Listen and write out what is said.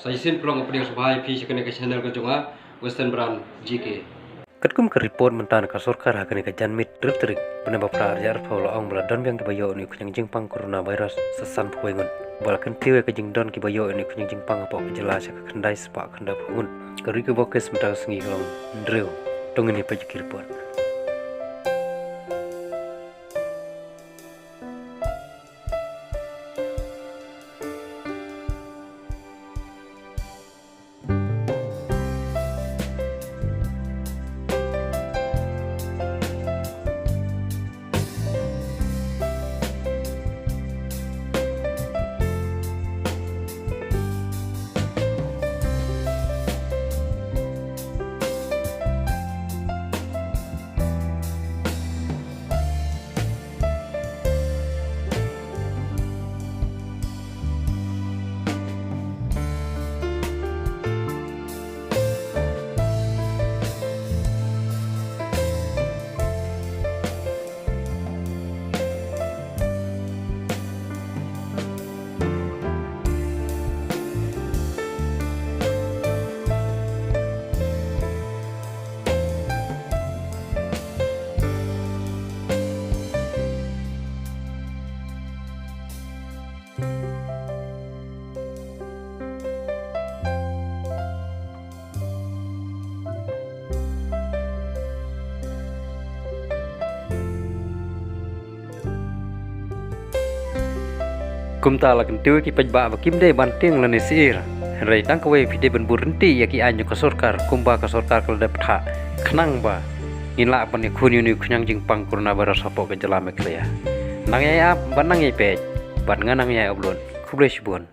Saisin pelong apa dia sebagai visi kena ke channel ke jonga Western Brand GK. Katkum ke report mentan ka sorkar hakani ka janmit terterik penembak prajar paulo ang bala don biang kibayo ni kunyang jingpang coronavirus sesan puengun balakan tiwe ka jing don kibayo ni kunyang jingpang apa jelas ka kendai sepak kenda pungun kari ke bokes mentang sengi long ndreu tongeni pajik report. Kumta lakin tiwe ki pajba bakim de banting lani sir rai tang kwe pide ben burenti ya ki anyu ka sorkar kumba ka sorkar kal daptha khnang ba inla pan khuni ni khunyang jing pang kurna bara sapo ke jala meklaya nang ya banang ye pe ban nganang ya oblon khuble shibon